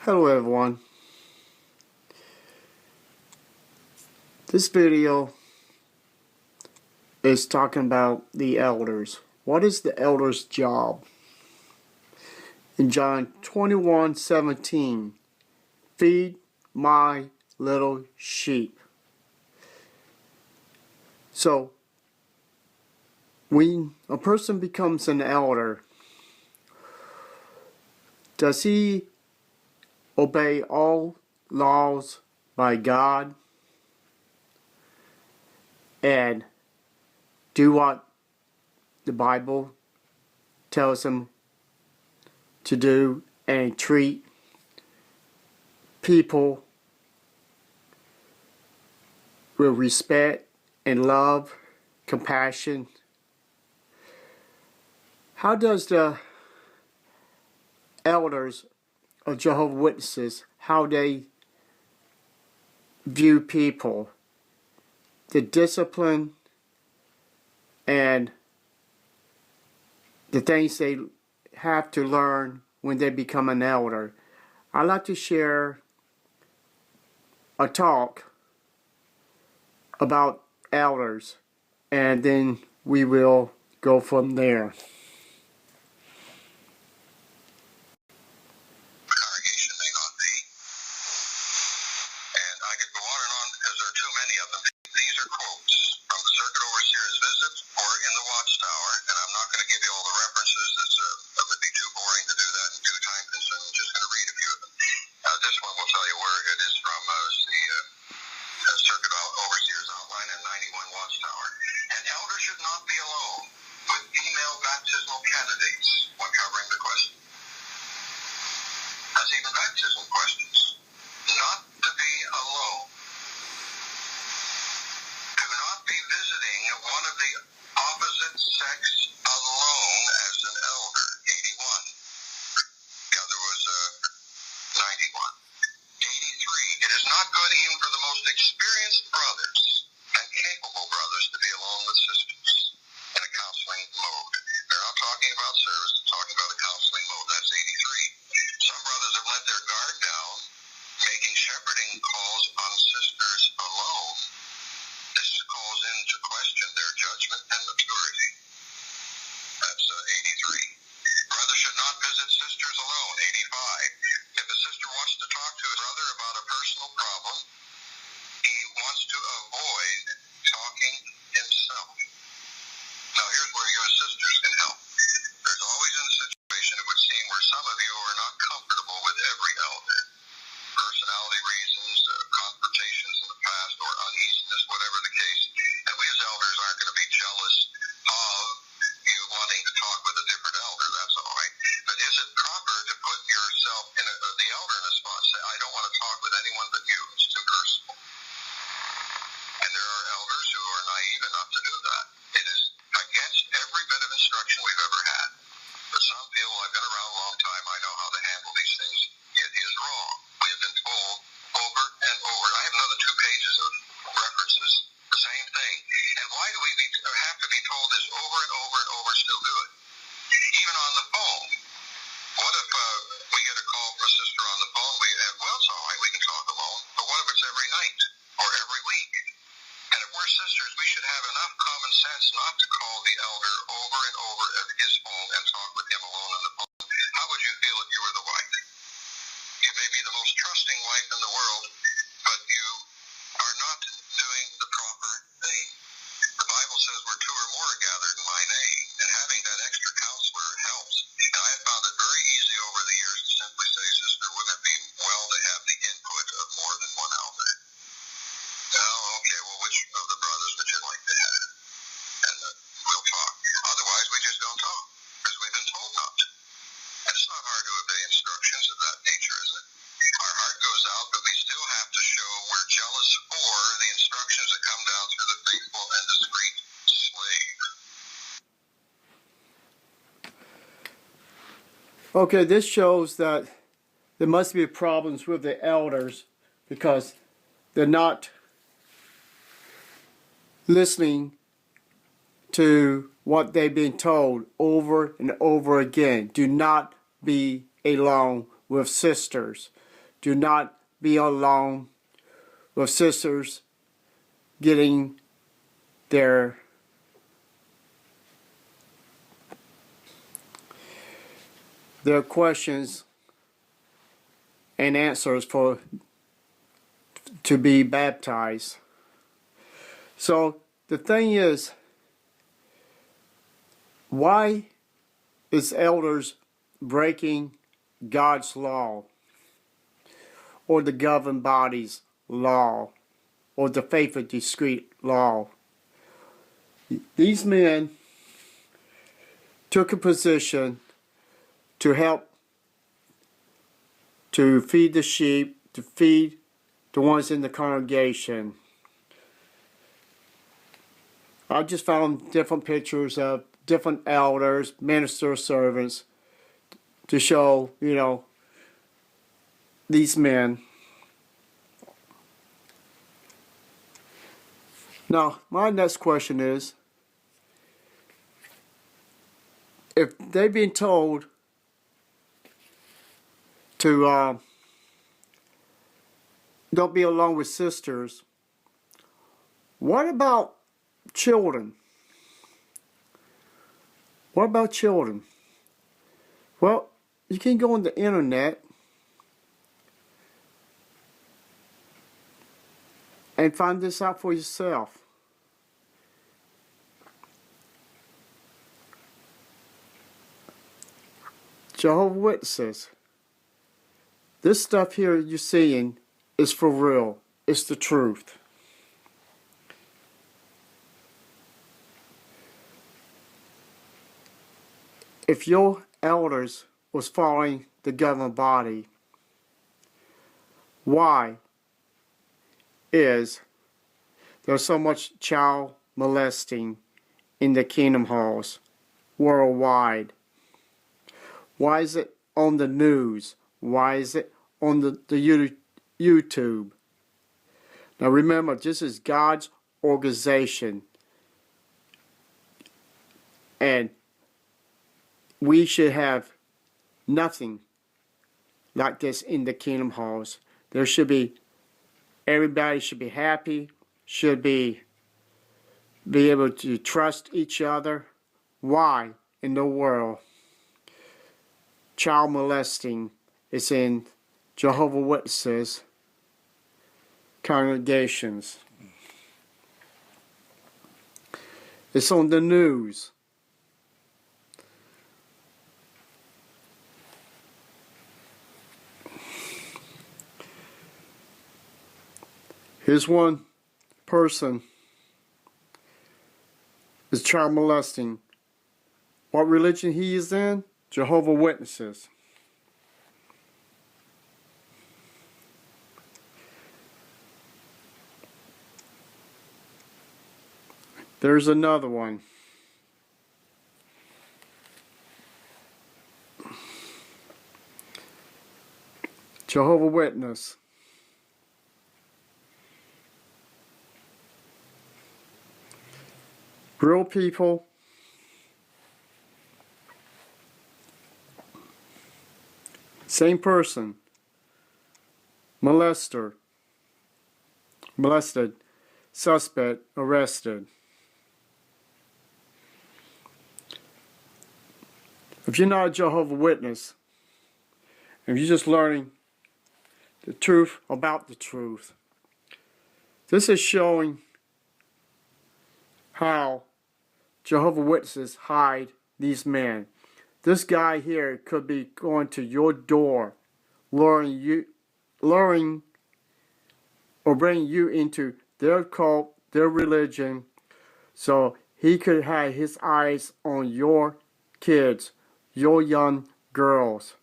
Hello everyone. This video is talking about the elders. What is the elder's job? In John 21:17, feed my little sheep. So, when a person becomes an elder, does he obey all laws by God and do what the Bible tells him to do and treat people with respect and love, compassion? How does the elders of Jehovah's Witnesses, how they view people, the discipline and the things they have to learn when they become an elder? I'd like to share a talk about elders, and then we will go from there. Congregation may not be, and I could go on and on because there are too many of them. These are quotes from the Circuit Overseer's visit or in the Watchtower, and I'm not going to give you all the references. That would be too boring to do that and too time consuming. I'm just going to read a few of them. This one will tell you where it is from the Circuit Overseer's outline in 91 Watchtower. An elder should not be alone with female baptismal candidates when covering the question. That's even baptismal questions. Not to be alone. Do not be visiting one of the opposite sex alone as an elder. 81. The other was 91. 83. It is not good even for the most experienced brothers and capable brothers to be alone with sisters in a counseling mode. They're not talking about service, they're talking about a counseling mode. That's 83. Some brothers have let their guard down, making shepherding calls on sisters alone. This calls into question their judgment and maturity. That's 83. Brothers should not visit sisters alone. 85. If a sister wants to talk to a brother about a personal problem, he wants to avoid talking himself. Now here's where you as sisters can help. There's always a situation, it would seem, where some of you are not comfortable with every elder. Personality reasons, confrontations in the past, or uneasiness, whatever the case. And we as elders aren't going to be jealous of you wanting to talk with a different elder. That's all right. But is it proper to put yourself in the elder in a spot and say, I don't want to talk with anyone but you? It's too personal. And there are elders who are naive enough to do that. It is against every bit of instruction we've ever had. But some feel, well, I've been around a long time, I know how to handle these things. It is wrong. We have been told over and over. I have another 2 pages of references, the same thing. And why do we have to be told this over and over and over and still do it? Even on the phone. What if we get a call from a sister on the phone? Well, it's all right, we can talk alone. But what if it's every night or every week? And if we're sisters, we should have enough common sense not to call the elder over and over at his home and talk with him alone on the phone. How would you feel if you were the wife? You may be the most trusting wife in the world, but you are not doing the proper thing. The Bible says where 2 or more are gathered in my name, and having that extra counselor helps. And I have found it very easy over the years to simply say, sister, wouldn't it be well to have the input of more than one elder? Well, okay, well, which of the brothers would you like to have? And we'll talk. Otherwise, we just don't talk, because we've been told not to. And it's not hard to obey instructions of that nature, is it? Our heart goes out, but we still have to show we're jealous for the instructions that come down through the faithful and discreet slave. Okay, this shows that there must be problems with the elders because they're not listening to what they've been told over and over again. Do not be alone with sisters. do not be alone with sisters getting their questions and answers to be baptized. So the thing is, why is elders breaking God's law, or the governing body's law, or the faith of discreet law? These men took a position to help to feed the sheep, to feed the ones in the congregation. I just found different pictures of different elders, minister servants, to show, these men. Now, my next question is, if they've been told to don't be alone with sisters, what about children? What about children? Well, you can go on the internet and find this out for yourself. Jehovah's Witnesses. This stuff here you're seeing is for real. It's the truth. If your elders was following the governing body, why is there so much child molesting in the kingdom halls worldwide? Why is it on the news? Why is it on the YouTube? Now remember, this is God's organization, and we should have nothing like this in the kingdom halls. There should be, everybody should be happy, should be able to trust each other. Why in the world child molesting is in Jehovah's Witnesses congregations? It's on the news. Here's one person is child molesting. What religion he is in? Jehovah's Witnesses. There's another one. Jehovah's Witness. Real people. Same person. Molested. Suspect arrested. If you're not a Jehovah's Witness, if you're just learning the truth about the truth, this is showing how Jehovah's Witnesses hide these men. This guy here could be going to your door, luring or bringing you into their cult, their religion, so he could have his eyes on your kids, your young girls.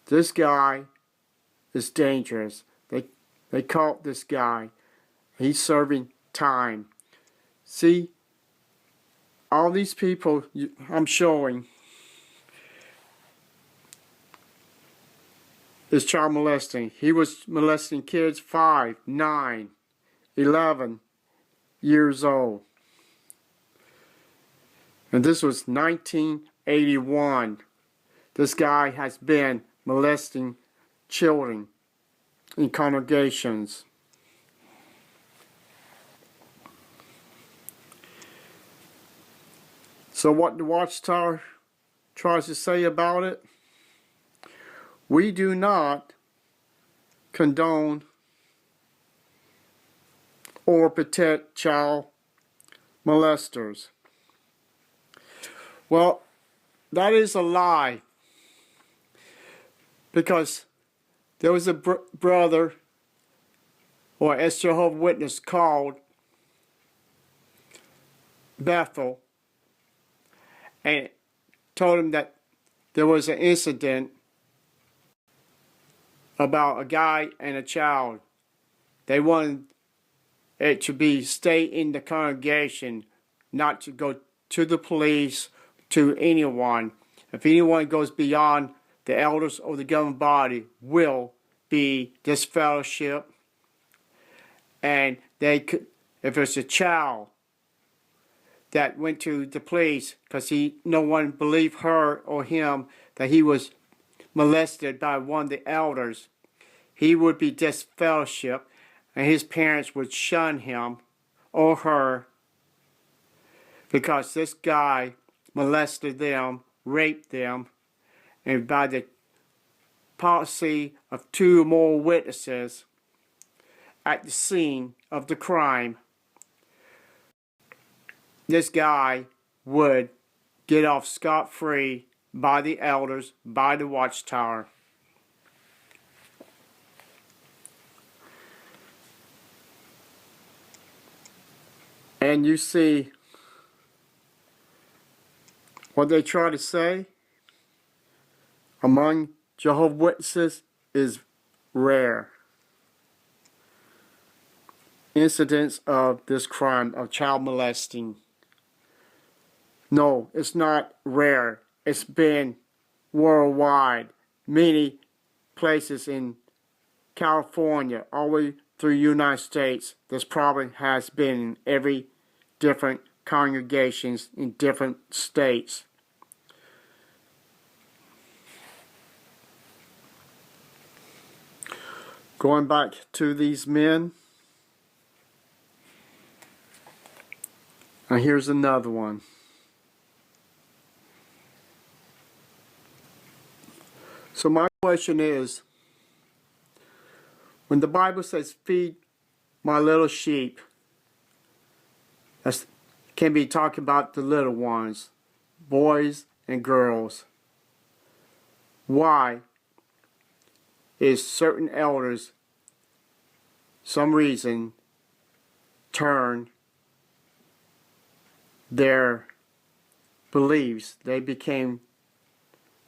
This guy is dangerous. They caught this guy. He's serving time. See, all these people I'm showing is child molesting. He was molesting kids 5, 9, 11 years old. And this was 1981. This guy has been molesting children in congregations. So what the Watchtower tries to say about it, we do not condone or protect child molesters. Well, that is a lie, because there was a brother or a Jehovah's Witness called Bethel and told him that there was an incident about a guy and a child. They wanted it to be stay in the congregation, not to go to the police, to anyone. If anyone goes beyond the elders or the governing body, will be disfellowship. And they could, if it's a child that went to the police because no one believed her or him that he was molested by one of the elders, he would be disfellowship, and his parents would shun him or her because this guy molested them, raped them, and by the policy of 2 or more witnesses at the scene of the crime, this guy would get off scot-free by the elders, by the Watchtower. And you see what they try to say among Jehovah's Witnesses is rare. Incidents of this crime of child molesting. No, it's not rare. It's been worldwide. Many places in California, all the way through the United States, this problem has been in every different congregations in different states. Going back to these men, and here's another one. So my question is, when the Bible says, feed my little sheep, that can be talking about the little ones, boys and girls. Why is certain elders, some reason, turn their beliefs? They became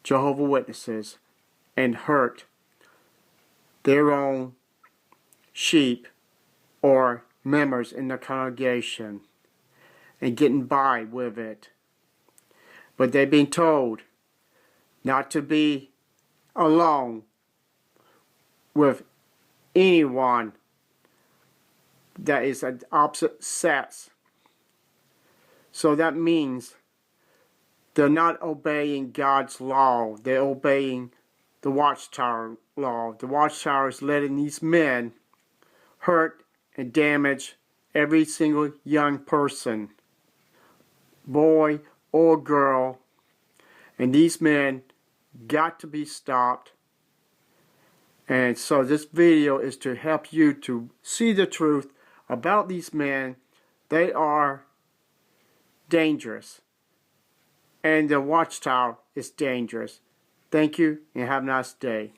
Jehovah's Witnesses and hurt their own sheep or members in the congregation and getting by with it. But they've been told not to be alone with anyone that is an opposite sex. So that means they're not obeying God's law. They're obeying the Watchtower law. The Watchtower is letting these men hurt and damage every single young person, boy or girl, and these men got to be stopped. And so this video is to help you to see the truth about these men. They are dangerous, and the Watchtower is dangerous. Thank you and have a nice day.